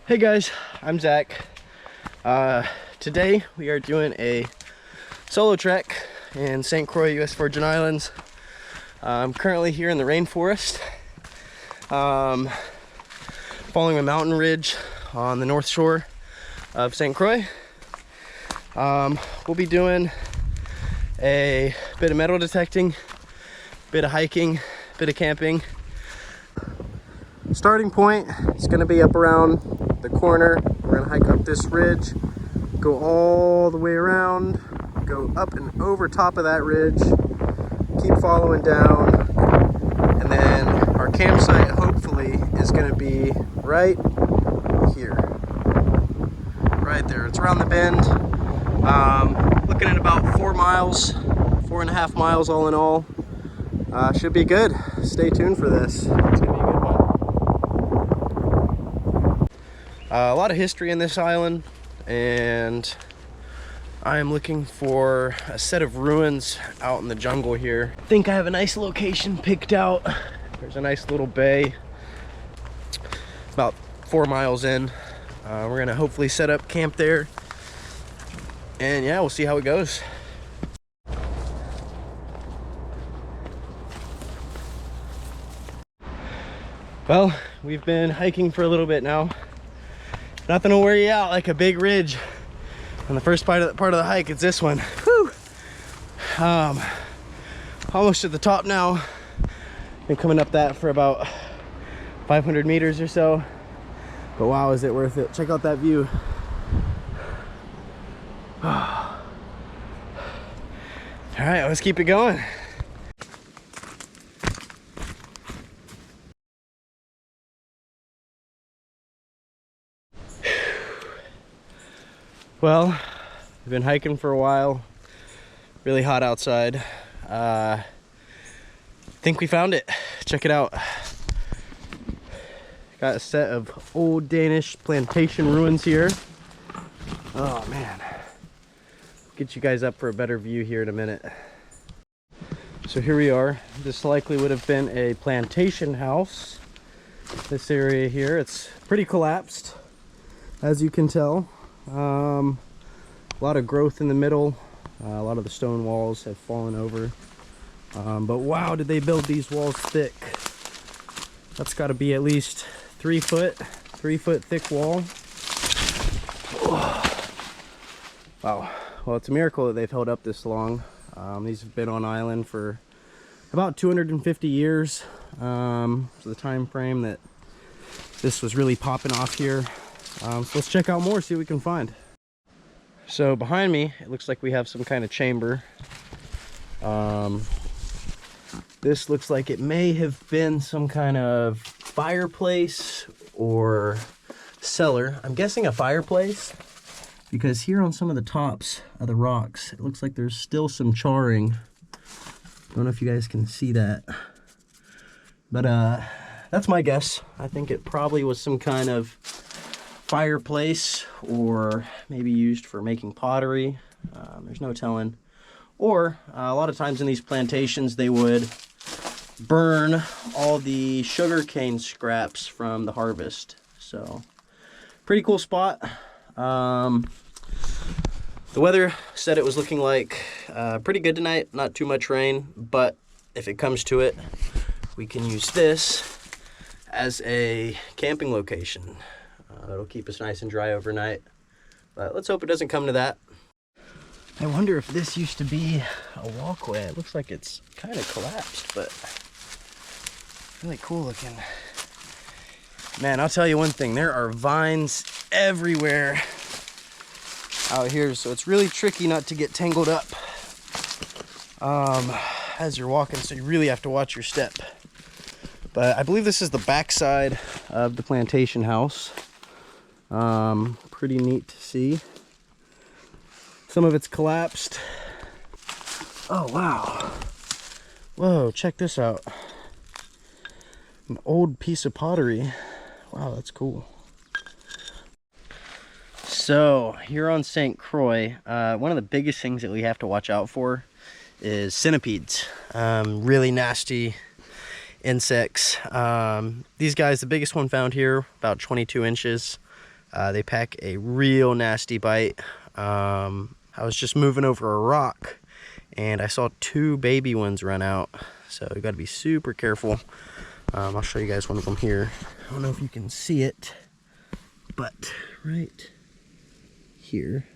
Hey guys, I'm Zach. Today we are doing a solo trek in St. Croix, U.S. Virgin Islands. I'm currently here in the rainforest, following a mountain ridge on the north shore of St. Croix. We'll be doing a bit of metal detecting, bit of hiking, bit of camping. Starting point is going to be up around the corner. We're going to hike up this ridge, go all the way around, go up and over top of that ridge, keep following down, and then our campsite hopefully is going to be right here, right there. It's around the bend. Looking at about 4 miles, 4.5 miles all in all. Should be good. Stay tuned for this. It's gonna be a good one. A lot of history in this island, and I am looking for a set of ruins out in the jungle here. I think I have a nice location picked out. There's a nice little bay about 4 miles in. We're gonna hopefully set up camp there, and yeah, we'll see how it goes. Well, we've been hiking for a little bit now. Nothing will wear you out like a big ridge. And the first part of the hike is this one. Whew. Almost at the top now. Been coming up that for about 500 meters or so. But wow, is it worth it? Check out that view. All right, let's keep it going. Well, we've been hiking for a while. Really hot outside. Think we found it. Check it out. Got a set of old Danish plantation ruins here. Oh man. Get you guys up for a better view here in a minute. So here we are. This likely would have been a plantation house. This area here, it's pretty collapsed, as you can tell. A lot of growth in the middle. A lot of the stone walls have fallen over. But wow, did they build these walls thick. That's got to be at least 3 foot thick wall. Wow. Well, it's a miracle that they've held up this long. These have been on island for about 250 years. So the time frame that this was really popping off here. So let's check out more, see what we can find. So behind me, it looks like we have some kind of chamber. This looks like it may have been some kind of fireplace or cellar. I'm guessing a fireplace, because here on some of the tops of the rocks, it looks like there's still some charring. Don't know if you guys can see that, but that's my guess. I think it probably was some kind of fireplace, or maybe used for making pottery. There's no telling. Or a lot of times in these plantations, they would burn all the sugarcane scraps from the harvest. So pretty cool spot. The weather said it was looking like pretty good tonight. Not too much rain, but if it comes to it, we can use this as a camping location. It'll keep us nice and dry overnight, but let's hope it doesn't come to that. I wonder if this used to be a walkway. It looks like it's kind of collapsed, but really cool looking. Man, I'll tell you one thing, there are vines everywhere out here, so it's really tricky not to get tangled up as you're walking, so you really have to watch your step. But I believe this is the backside of the plantation house. Pretty neat to see. Some of it's collapsed. Oh wow. Whoa, check this out. An old piece of pottery. Wow, that's cool. So here on St. Croix, one of the biggest things that we have to watch out for is centipedes. Really nasty insects. These guys, the biggest one found here, about 22 inches. They pack a real nasty bite. I was just moving over a rock and I saw 2 baby ones run out. So you gotta be super careful. I'll show you guys one of them here. I don't know if you can see it, but right here,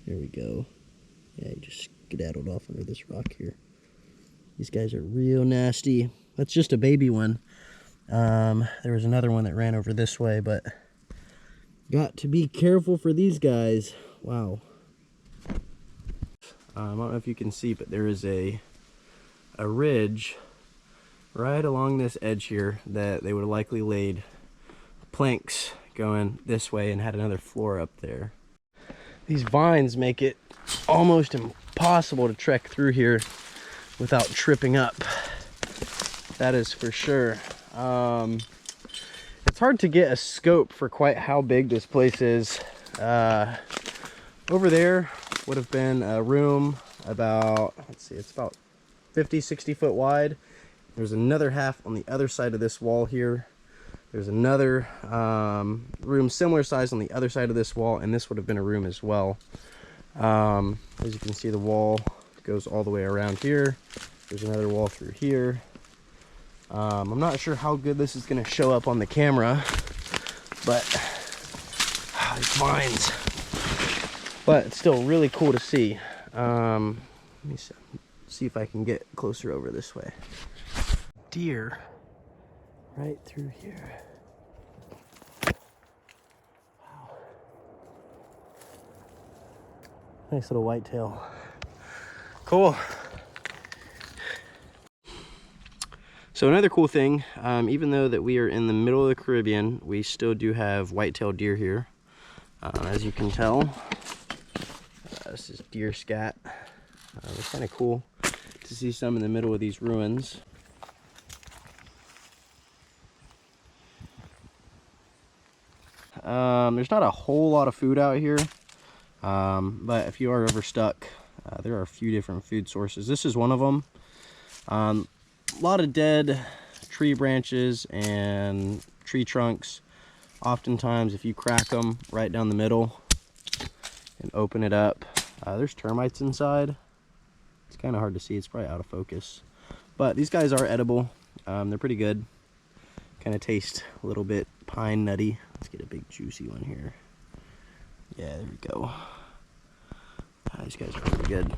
there we go. Yeah, he just skedaddled off under this rock here. These guys are real nasty. That's just a baby one. There was another one that ran over this way, but got to be careful for these guys. Wow. I don't know if you can see, but there is a ridge right along this edge here that they would have likely laid planks going this way and had another floor up there. These vines make it almost impossible to trek through here without tripping up. That is for sure. It's hard to get a scope for quite how big this place is. Over there would have been a room about, let's see, it's about 50-60 foot wide. There's another half on the other side of this wall here. There's another room similar size on the other side of this wall, and this would have been a room as well. As you can see, the wall goes all the way around here. There's another wall through here. I'm not sure how good this is going to show up on the camera, but these vines. But it's still really cool to see. Let me see if I can get closer over this way. Deer right through here. Wow. Nice little whitetail. Cool. So another cool thing, even though that we are in the middle of the Caribbean, we still do have white-tailed deer here. As you can tell, this is deer scat. It's kind of cool to see some in the middle of these ruins. There's not a whole lot of food out here, but if you are overstuck, there are a few different food sources. This is one of them. A lot of dead tree branches and tree trunks. Oftentimes, if you crack them right down the middle and open it up, there's termites inside. It's kind of hard to see. It's probably out of focus. But these guys are edible. They're pretty good. Kind of taste a little bit pine nutty. Let's get a big juicy one here. Yeah, there we go. These guys are pretty good.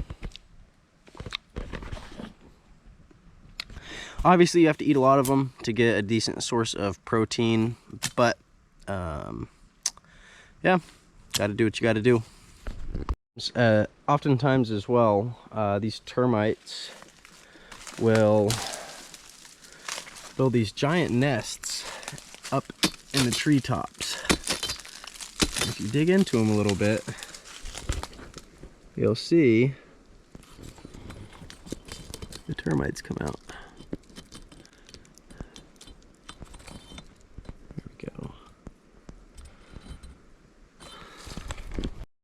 Obviously, you have to eat a lot of them to get a decent source of protein, but yeah, gotta do what you gotta do. Oftentimes as well, these termites will build these giant nests up in the treetops. If you dig into them a little bit, you'll see the termites come out.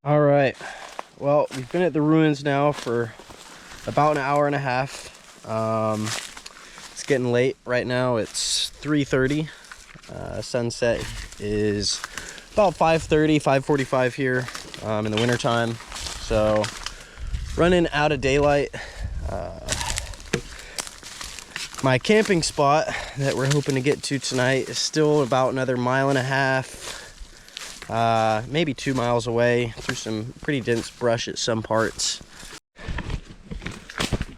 All right, well, we've been at the ruins now for about an hour and a half. It's getting late right now. It's 3:30. Sunset is about 5:30, 5:45 here in the wintertime. So running out of daylight. My camping spot that we're hoping to get to tonight is still about another mile and a half. Maybe 2 miles away through some pretty dense brush at some parts.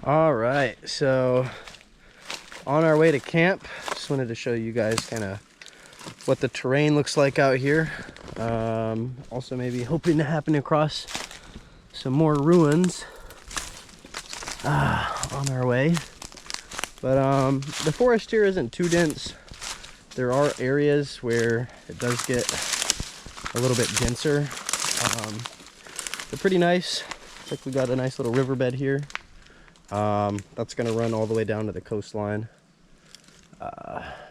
All right, so on our way to camp, just wanted to show you guys kind of what the terrain looks like out here. Also maybe hoping to happen across some more ruins on our way. But the forest here isn't too dense. There are areas where it does get a little bit denser. They're pretty nice. Looks like we got a nice little riverbed here. That's gonna run all the way down to the coastline.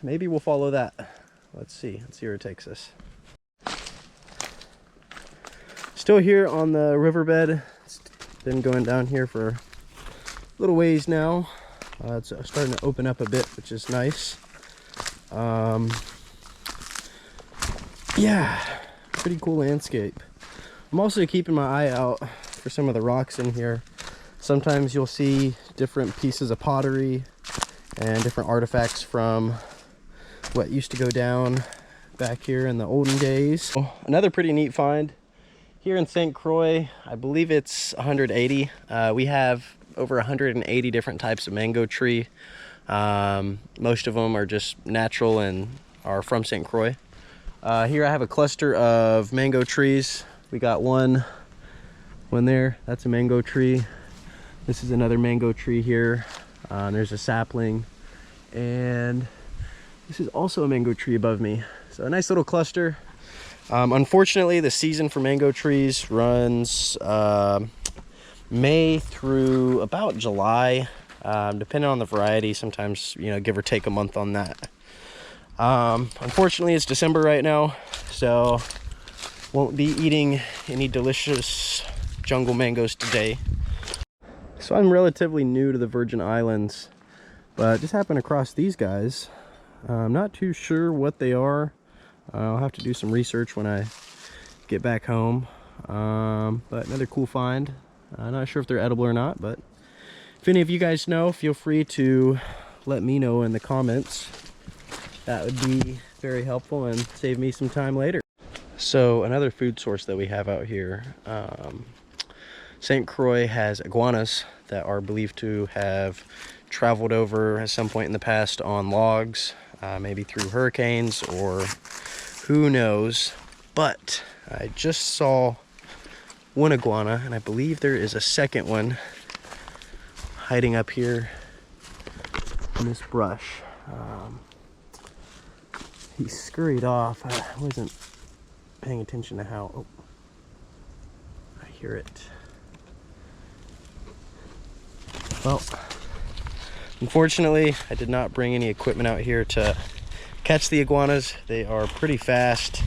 Maybe we'll follow that. Let's see where it takes us. Still here on the riverbed. It's been going down here for a little ways now. It's starting to open up a bit, which is nice. Yeah, pretty cool landscape. I'm also keeping my eye out for some of the rocks in here. Sometimes you'll see different pieces of pottery and different artifacts from what used to go down back here in the olden days. Another pretty neat find here in St. Croix. I believe it's 180. We have over 180 different types of mango tree. Most of them are just natural and are from St. Croix. Here I have a cluster of mango trees. We got one there, that's a mango tree. This is another mango tree here. There's a sapling, and this is also a mango tree above me. So a nice little cluster. Unfortunately, the season for mango trees runs May through about July, depending on the variety. Sometimes, you know, give or take a month on that. Unfortunately, it's December right now, so won't be eating any delicious jungle mangoes today. So I'm relatively new to the Virgin Islands, but just happened across these guys. I'm not too sure what they are. I'll have to do some research when I get back home. But another cool find. I'm not sure if they're edible or not, but if any of you guys know, feel free to let me know in the comments. That would be very helpful and save me some time later. So another food source that we have out here, St. Croix has iguanas that are believed to have traveled over at some point in the past on logs, maybe through hurricanes or who knows. But I just saw one iguana, and I believe there is a second one hiding up here in this brush. He scurried off. I wasn't paying attention to how... Oh, I hear it. Well, unfortunately, I did not bring any equipment out here to catch the iguanas. They are pretty fast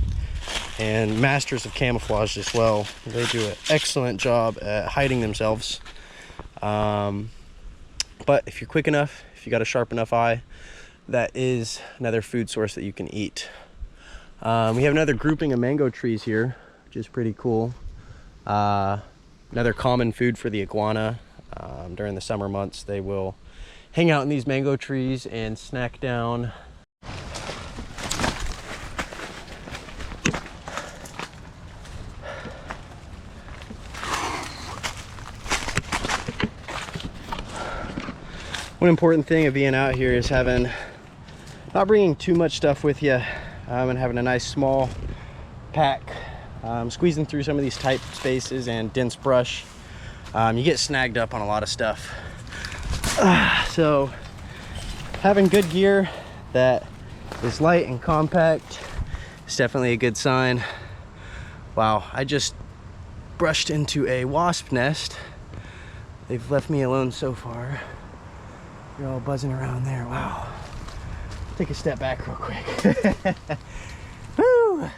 and masters of camouflage as well. They do an excellent job at hiding themselves. But if you're quick enough, if you got a sharp enough eye, that is another food source that you can eat. We have another grouping of mango trees here, which is pretty cool. Another common food for the iguana. During the summer months, they will hang out in these mango trees and snack down. One important thing of being out here is not bringing too much stuff with you, and having a nice small pack. Squeezing through some of these tight spaces and dense brush, you get snagged up on a lot of stuff. So having good gear that is light and compact is definitely a good sign. Wow, I just brushed into a wasp nest. They've left me alone so far. They're all buzzing around there. Wow. Take a step back real quick. Woo!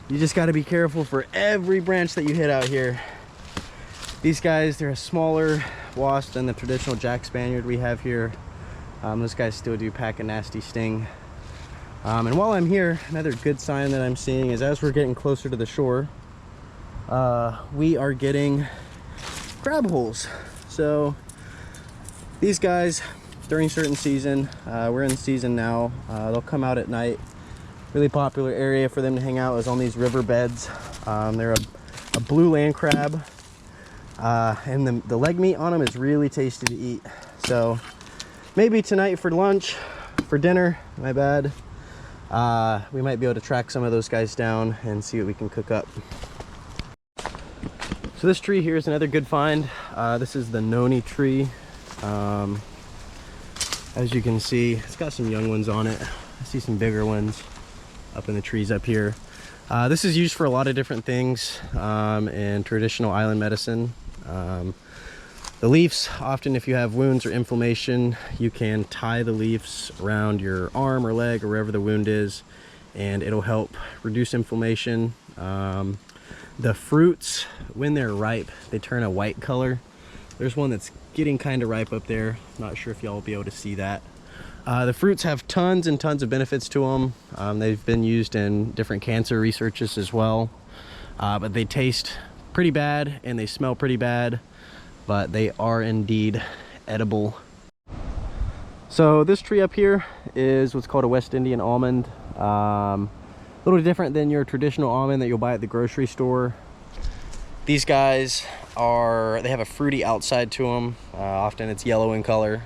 You just got to be careful for every branch that you hit out here. These guys, they're a smaller wasp than the traditional Jack Spaniard we have here. Those guys still do pack a nasty sting. And while I'm here, another good sign that I'm seeing is as we're getting closer to the shore, we are getting crab holes. So these guys, during certain season, we're in season now, they'll come out at night. Really popular area for them to hang out is on these riverbeds. They're a blue land crab, and the leg meat on them is really tasty to eat. So maybe tonight for lunch, for dinner, my bad, we might be able to track some of those guys down and see what we can cook up. So this tree here is another good find. This is the noni tree. As you can see, it's got some young ones on it. I see some bigger ones up in the trees up here. This is used for a lot of different things in traditional island medicine. The leaves, often if you have wounds or inflammation, you can tie the leaves around your arm or leg or wherever the wound is, and it'll help reduce inflammation. The fruits, when they're ripe, they turn a white color. There's one that's getting kind of ripe up there. Not sure if y'all will be able to see that. The fruits have tons and tons of benefits to them. They've been used in different cancer researches as well. But they taste pretty bad and they smell pretty bad, but they are indeed edible. So this tree up here is what's called a West Indian almond. A little different than your traditional almond that you'll buy at the grocery store. These guys they have a fruity outside to them. Often it's yellow in color.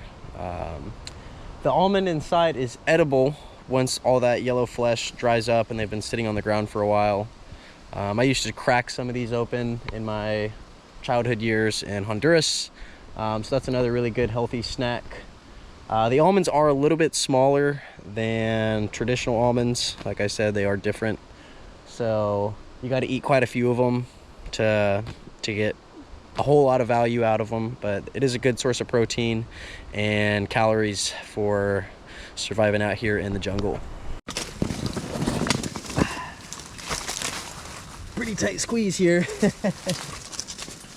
The almond inside is edible once all that yellow flesh dries up and they've been sitting on the ground for a while. I used to crack some of these open in my childhood years in Honduras. So that's another really good healthy snack. The almonds are a little bit smaller than traditional almonds. Like I said, they are different. So you got to eat quite a few of them to get a whole lot of value out of them, but it is a good source of protein and calories for surviving out here in the jungle. Pretty tight squeeze here.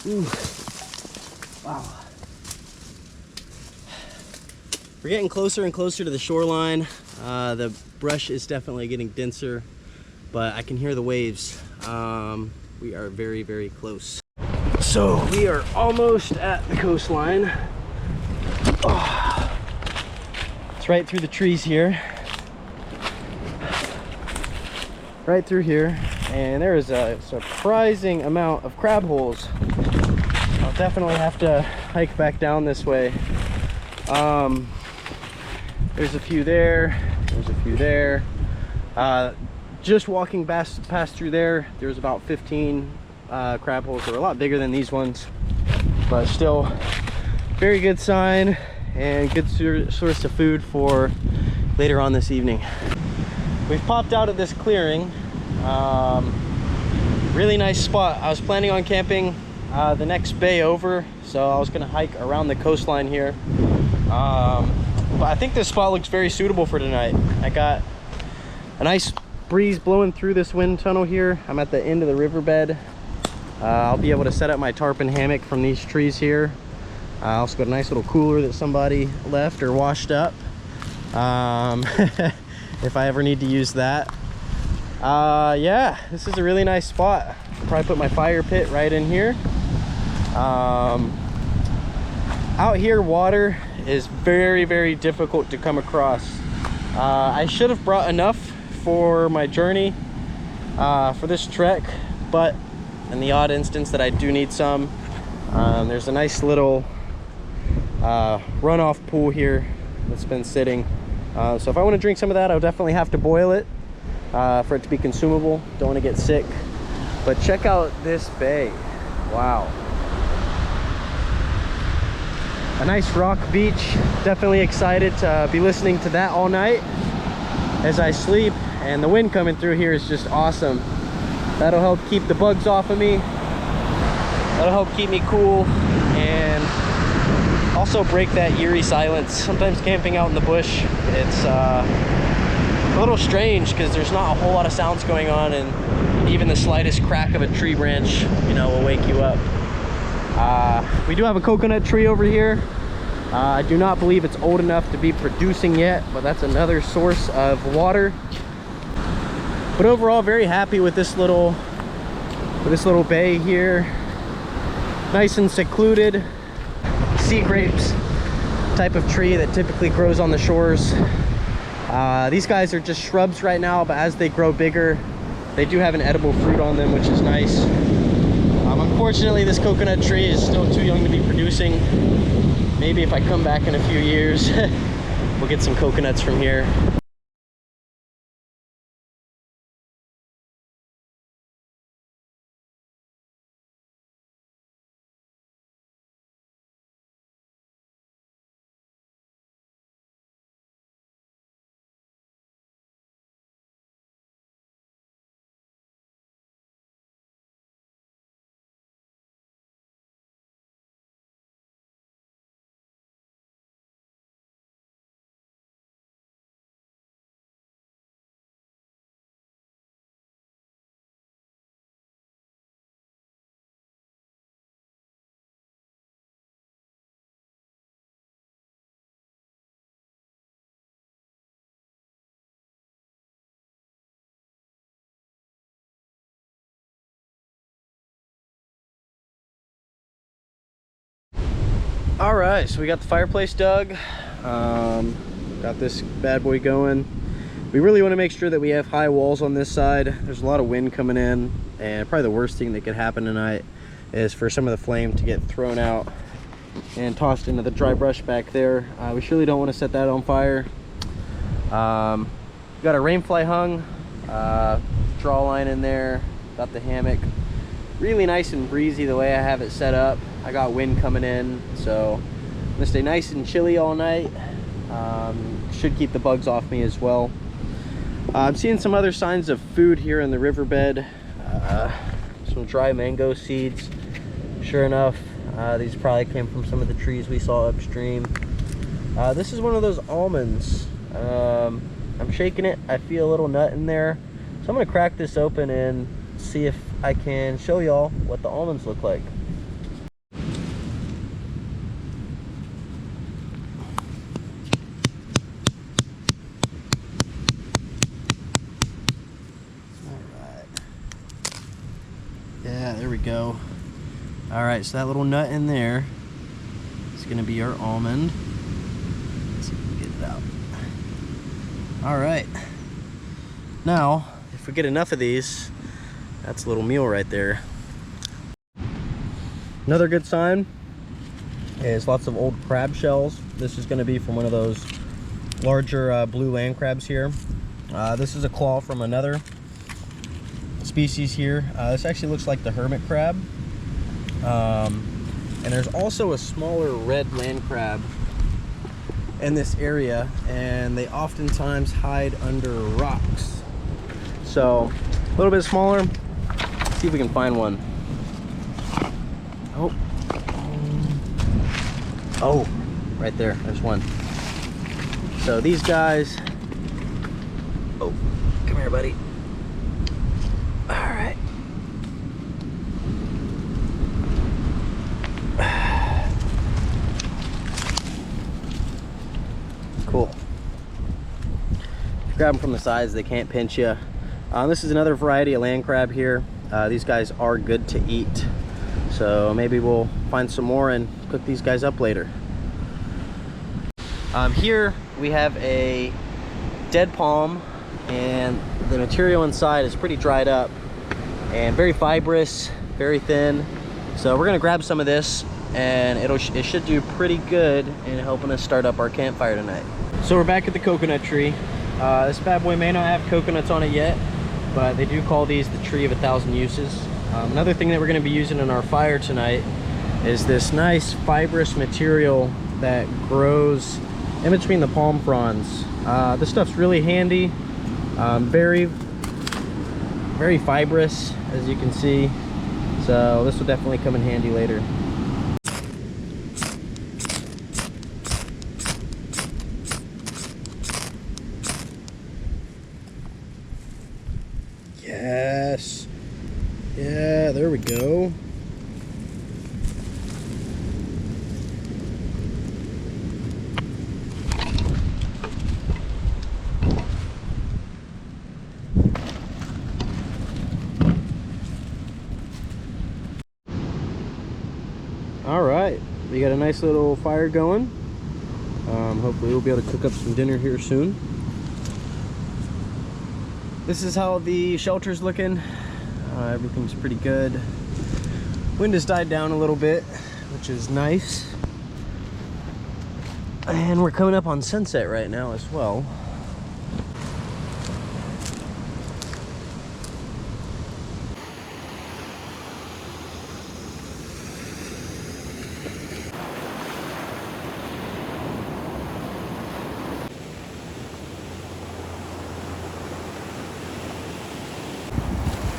Ooh. Wow. We're getting closer and closer to the shoreline. The brush is definitely getting denser, but I can hear the waves. We are very, very close. So we are almost at the coastline. Oh, it's right through the trees here. Right through here. And there is a surprising amount of crab holes. I'll definitely have to hike back down this way. There's a few there. There's a few there. Just walking past through there, there's about 15 crab holes. They're a lot bigger than these ones, but still very good sign and good source of food for later on this evening. We've popped out of this clearing. Really nice spot. I was planning on camping the next bay over, so I was gonna hike around the coastline here, but I think this spot looks very suitable for tonight. I got a nice breeze blowing through this wind tunnel here. I'm at the end of the riverbed. I'll be able to set up my tarpon hammock from these trees here. I also got a nice little cooler that somebody left or washed up, if I ever need to use that. Yeah, this is a really nice spot. I'll probably put my fire pit right in here. Out here, water is very, very difficult to come across. I should have brought enough for my journey, for this trek, but in the odd instance that I do need some, there's a nice little runoff pool here that's been sitting. So if I want to drink some of that, I'll definitely have to boil it for it to be consumable. Don't want to get sick. But check out this bay. Wow. A nice rock beach. Definitely excited to be listening to that all night as I sleep. And the wind coming through here is just awesome. That'll help keep the bugs off of me. That'll help keep me cool and also break that eerie silence. Sometimes camping out in the bush, it's a little strange because there's not a whole lot of sounds going on, and even the slightest crack of a tree branch, you know, will wake you up. We do have a coconut tree over here. I do not believe it's old enough to be producing yet, but that's another source of water. But overall, very happy with this little bay here. Nice and secluded. Sea grapes type of tree that typically grows on the shores. These guys are just shrubs right now, but as they grow bigger, they do have an edible fruit on them, which is nice. Unfortunately, this coconut tree is still too young to be producing. Maybe if I come back in a few years, we'll get some coconuts from here. All right, so we got the fireplace dug. Got this bad boy going. We really want to make sure that we have high walls on this side. There's a lot of wind coming in, and probably the worst thing that could happen tonight is for some of the flame to get thrown out and tossed into the dry brush back there. We surely don't want to set that on fire. Got a rain fly hung, draw line in there, got the hammock. Really nice and breezy the way I have it set up. I got wind coming in, so I'm gonna stay nice and chilly all night. Should keep the bugs off me as well. I'm seeing some other signs of food here in the riverbed. Some dry mango seeds. Sure enough, these probably came from some of the trees we saw upstream. This is one of those almonds. I'm shaking it. I feel a little nut in there. So I'm gonna crack this open and see if I can show y'all what the almonds look like. Yeah, there we go. All right, so that little nut in there is gonna be our almond. Let's see if we can get it out. All right. Now, if we get enough of these, that's a little meal right there. Another good sign is lots of old crab shells. This is gonna be from one of those larger blue land crabs here. This is a claw from another species here. This actually looks like the hermit crab. And there's also a smaller red land crab in this area, and they oftentimes hide under rocks. So a little bit smaller. Let's see if we can find one. Oh, right there, there's one. So these guys, oh, come here, buddy. All right. Cool. If you grab them from the sides, they can't pinch you. This is another variety of land crab here. These guys are good to eat. So maybe we'll find some more and cook these guys up later. Here we have a dead palm, and the material inside is pretty dried up and very fibrous, very thin. So we're gonna grab some of this, and it should do pretty good in helping us start up our campfire tonight. So we're back at the coconut tree. This bad boy may not have coconuts on it yet, but they do call these the tree of 1,000 uses. Another thing that we're gonna be using in our fire tonight is this nice fibrous material that grows in between the palm fronds. This stuff's really handy, very fibrous, as you can see. So this will definitely come in handy later. Yes. Yeah, there we go. All right, we got a nice little fire going. Hopefully we'll be able to cook up some dinner here soon. This is how the shelter's looking. Everything's pretty good. Wind has died down a little bit, which is nice. And we're coming up on sunset right now as well.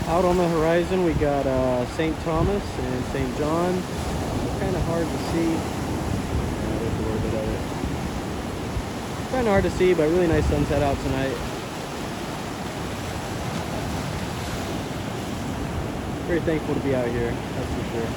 Out on the horizon, we got St. Thomas and St. John. It's kind of hard to see. There's a little bit of it. Kind of hard to see, but really nice sunset out tonight. Very thankful to be out here, that's for sure.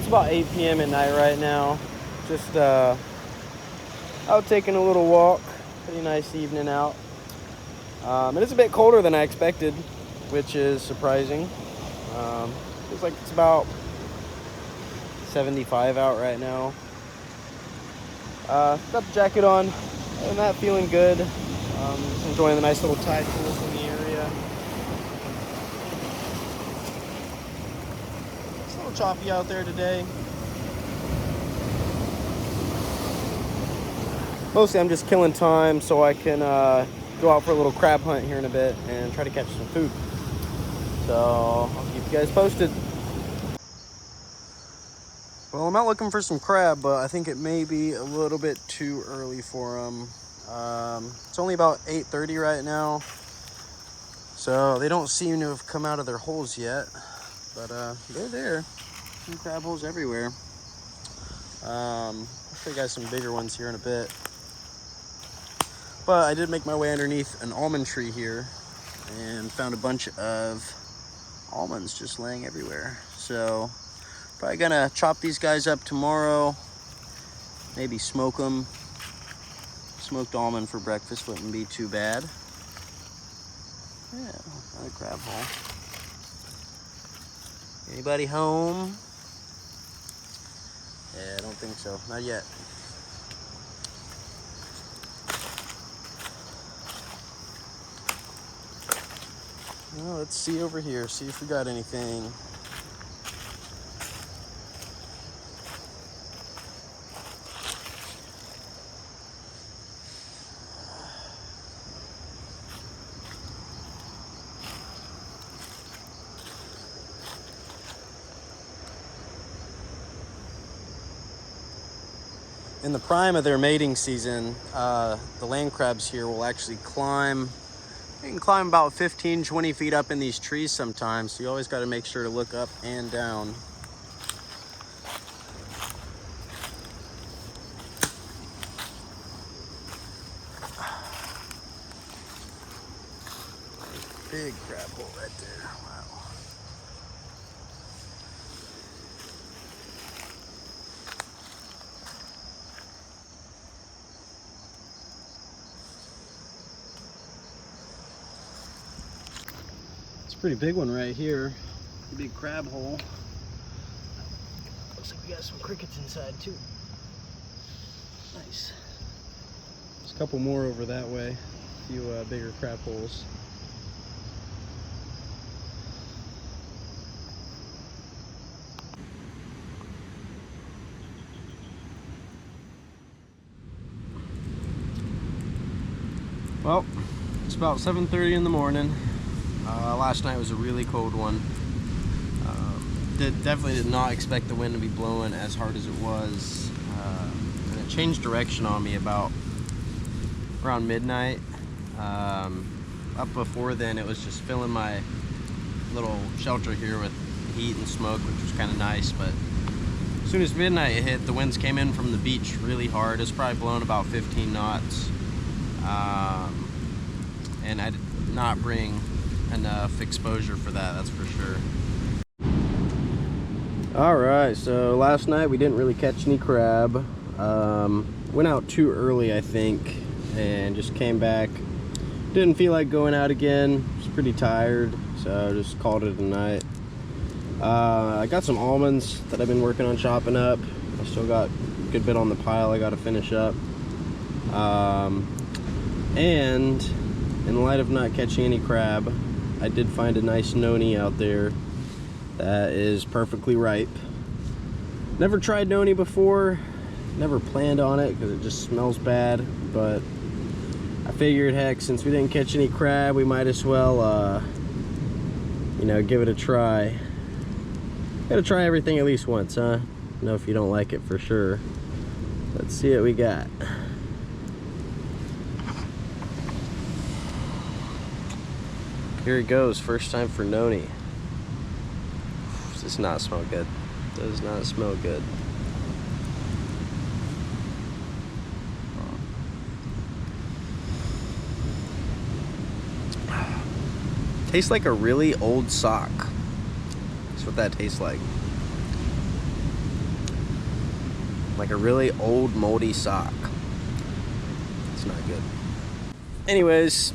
It's about 8 p.m. at night right now. Just out taking a little walk. Pretty nice evening out. And it's a bit colder than I expected, which is surprising. Looks like it's about 75 out right now. Got the jacket on, and that feeling good. Just enjoying the nice little tide pools in the area. It's a little choppy out there today. Mostly I'm just killing time so I can go out for a little crab hunt here in a bit and try to catch some food. So I'll keep you guys posted. Well, I'm out looking for some crab, but I think it may be a little bit too early for them. It's only about 8:30 right now, so they don't seem to have come out of their holes yet, but they're there. Some crab holes everywhere. I'll show you guys some bigger ones here in a bit. But I did make my way underneath an almond tree here and found a bunch of almonds just laying everywhere. So probably gonna chop these guys up tomorrow, maybe smoke them. Smoked almond for breakfast wouldn't be too bad. Yeah, another crab hole. Anybody home? Yeah, I don't think so, not yet. Well, let's see over here, see if we got anything. In the prime of their mating season, the land crabs here will actually climb. You can climb about 15, 20 feet up in these trees sometimes, so you always got to make sure to look up and down. Big crab hole right there. Wow. Pretty big one right here. Big crab hole. Looks like we got some crickets inside too. Nice. There's a couple more over that way. A few bigger crab holes. Well, it's about 7:30 in the morning. Last night was a really cold one. Definitely did not expect the wind to be blowing as hard as it was. And it changed direction on me about around midnight. Up before then, it was just filling my little shelter here with heat and smoke, which was kind of nice. But as soon as midnight hit, the winds came in from the beach really hard. It's probably blown about 15 knots. And I did not bring enough exposure for that, that's for sure. All right, so last night we didn't really catch any crab. Went out too early, I think, and just came back. Didn't feel like going out again. Was pretty tired, so just called it a night. I got some almonds that I've been working on chopping up. I still got a good bit on the pile I got to finish up. And in light of not catching any crab, I did find a nice noni out there that is perfectly ripe. Never tried noni before, never planned on it because it just smells bad, but I figured, heck, since we didn't catch any crab, we might as well, you know, give it a try. Gotta try everything at least once, huh? Know if you don't like it for sure. Let's see what we got. Here it goes, first time for noni. Does not smell good. Does not smell good. Tastes like a really old sock. That's what that tastes like. like a really old moldy sock. It's not good. Anyways,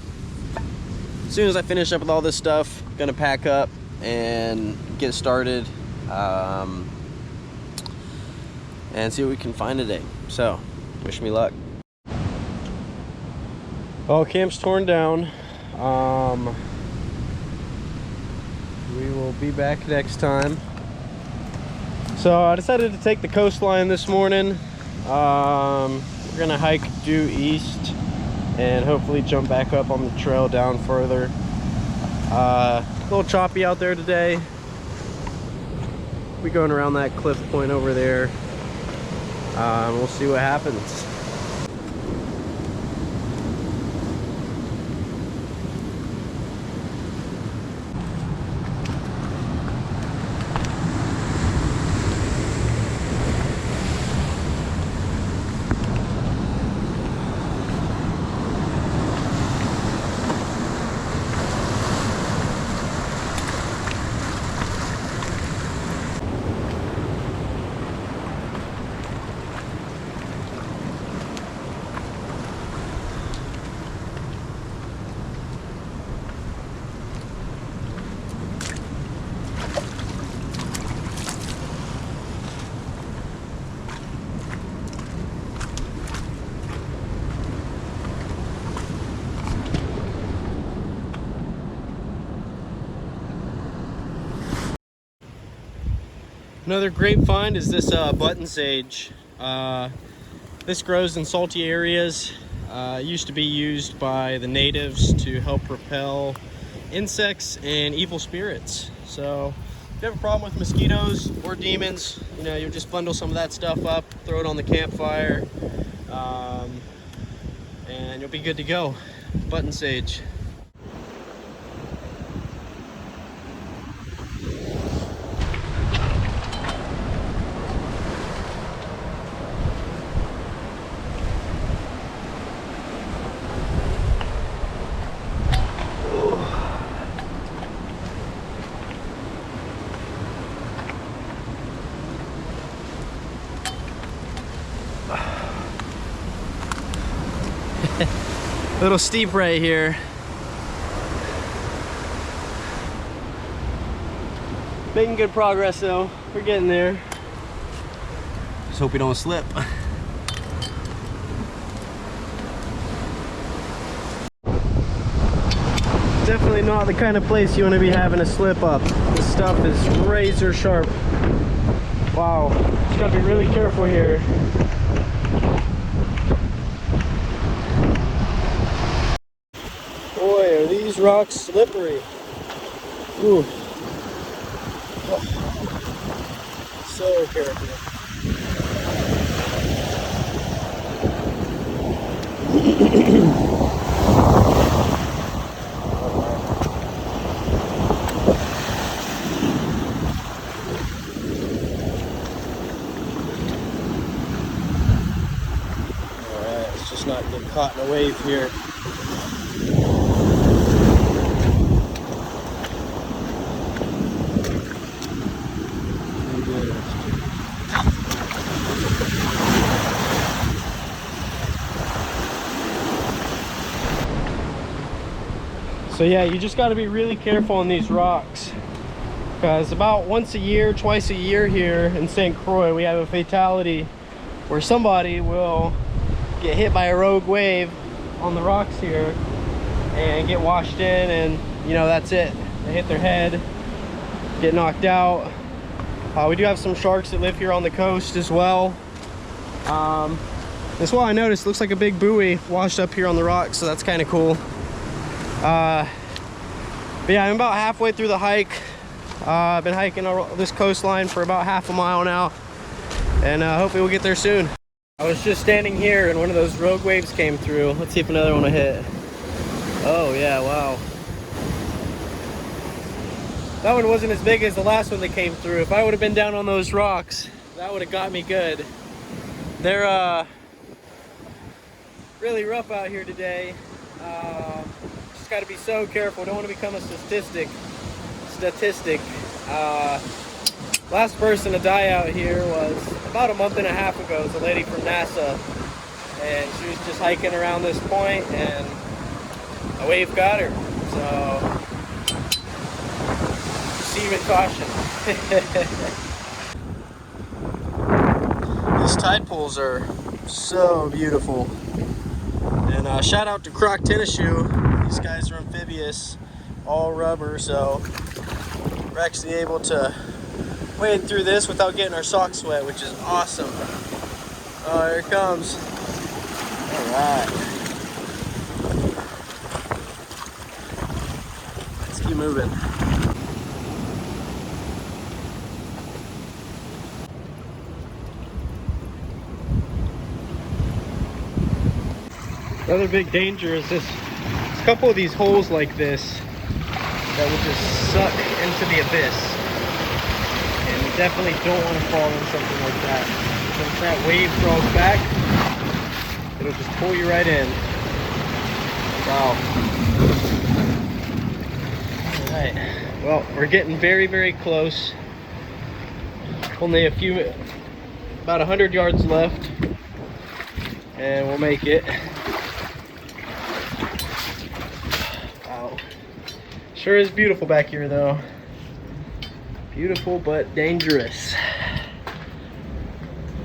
as soon as I finish up with all this stuff, I'm gonna pack up and get started and see what we can find today. So, wish me luck. Well, camp's torn down. We will be back next time. So I decided to take the coastline this morning. We're gonna hike due east and hopefully jump back up on the trail down further. A little choppy out there today. We're going around that cliff point over there. We'll see what happens. Another great find is this button sage. This grows in salty areas. It used to be used by the natives to help repel insects and evil spirits. So if you have a problem with mosquitoes or demons, you know, you just bundle some of that stuff up, throw it on the campfire, and you'll be good to go. Button sage. A little steep right here. Making good progress though. We're getting there. Just hope we don't slip. Definitely not the kind of place you want to be having a slip up. This stuff is razor sharp. Wow. Just gotta be really careful here. Boy, are these rocks slippery. Ooh. Oh. So careful. Alright, let's just not get caught in a wave here. So yeah, you just got to be really careful on these rocks, because about once a year, twice a year here in St. Croix, we have a fatality where somebody will get hit by a rogue wave on the rocks here and get washed in, and you know, that's it. They hit their head, get knocked out. We do have some sharks that live here on the coast as well. This one I noticed looks like a big buoy washed up here on the rocks, so that's kind of cool. But yeah, I'm about halfway through the hike. I've been hiking this coastline for about half a mile now, and hopefully we'll get there soon. I was just standing here and one of those rogue waves came through. Let's see if another one will hit. Oh yeah, wow. That one wasn't as big as the last one that came through. If I would have been down on those rocks, that would have got me good. They're really rough out here today. Just got to be so careful. Don't want to become a statistic. Last person to die out here was about a month and a half ago. It was a lady from NASA, and she was just hiking around this point, and a wave got her. So, proceed with caution. These tide pools are so beautiful. And shout out to Croix tennis shoe. These guys are amphibious, all rubber, so we're actually able to wade through this without getting our socks wet, which is awesome. Oh, here it comes. All right. Let's keep moving. Another big danger is this. There's a couple of these holes like this that will just suck into the abyss. And you definitely don't want to fall in something like that. Once that wave draws back, it'll just pull you right in. Wow. Alright. Well, we're getting very, very close. Only about 100 yards left. And we'll make it. Wow. Sure is beautiful back here though. Beautiful but dangerous.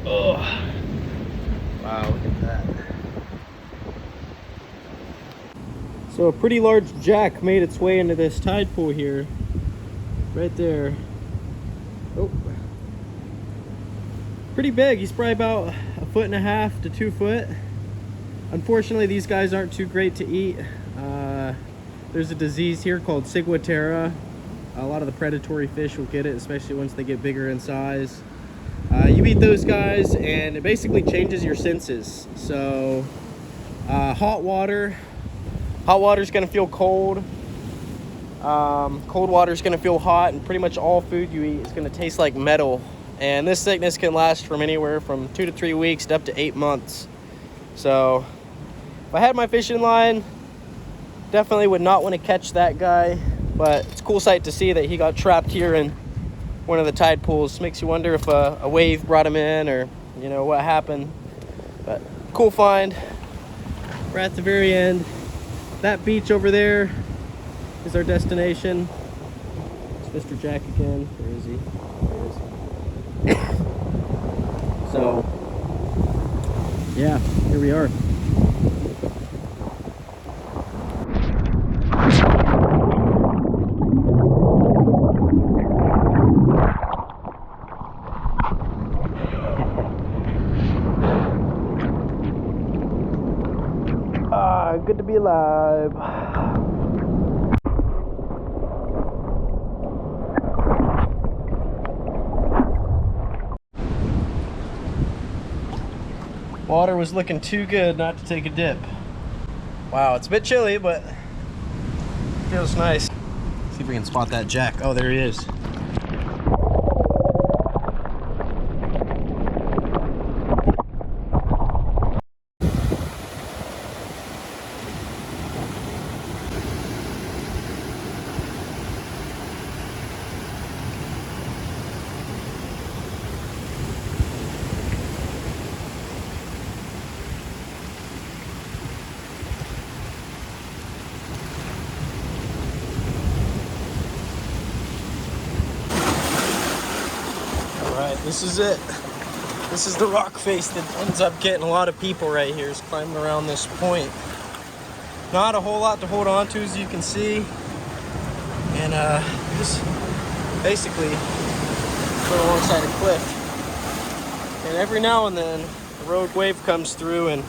Oh. Wow, look at that. So a pretty large jack made its way into this tide pool here. Right there. Oh. Pretty big. He's probably about 1.5 to 2 foot. Unfortunately, these guys aren't too great to eat. There's a disease here called ciguatera. A lot of the predatory fish will get it, especially once they get bigger in size. You eat those guys and it basically changes your senses. So hot water is going to feel cold. Cold water is going to feel hot, and pretty much all food you eat is going to taste like metal. And this sickness can last from anywhere from 2 to 3 weeks to up to 8 months. So if I had my fishing line, definitely would not want to catch that guy. But it's a cool sight to see that he got trapped here in one of the tide pools. Makes you wonder if a wave brought him in, or you know what happened. But cool find. We're at the very end. That beach over there is our destination. It's Mr. Jack again. Where is he? There he is. So yeah, here we are. Good to be alive. Water was looking too good not to take a dip. Wow, it's a bit chilly, but it feels nice. See if we can spot that jack. Oh, there he is. Alright, this is it. This is the rock face that ends up getting a lot of people right here, is climbing around this point. Not a whole lot to hold on to, as you can see. And just basically put alongside a cliff. And every now and then a rogue wave comes through and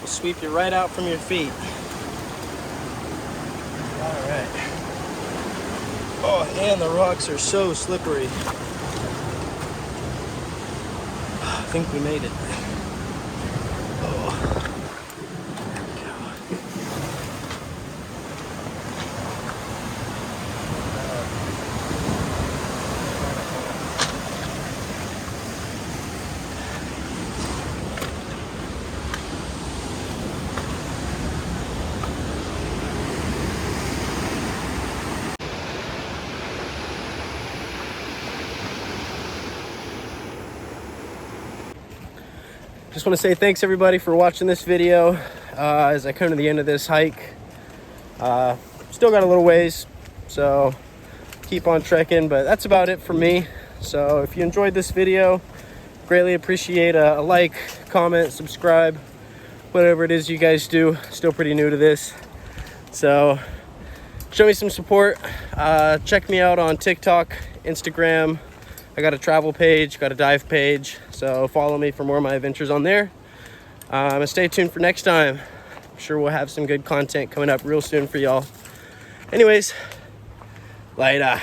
will sweep you right out from your feet. Alright. Oh, and the rocks are so slippery. I think we made it. Oh. just want to say thanks everybody for watching this video as I come to the end of this hike. Still got a little ways, so keep on trekking, but that's about it for me. So if you enjoyed this video, greatly appreciate a like, comment, subscribe, whatever it is you guys do. Still pretty new to this, so show me some support. Check me out on TikTok, Instagram. I got a travel page, got a dive page, so follow me for more of my adventures on there. And stay tuned for next time. I'm sure we'll have some good content coming up real soon for y'all. Anyways, later.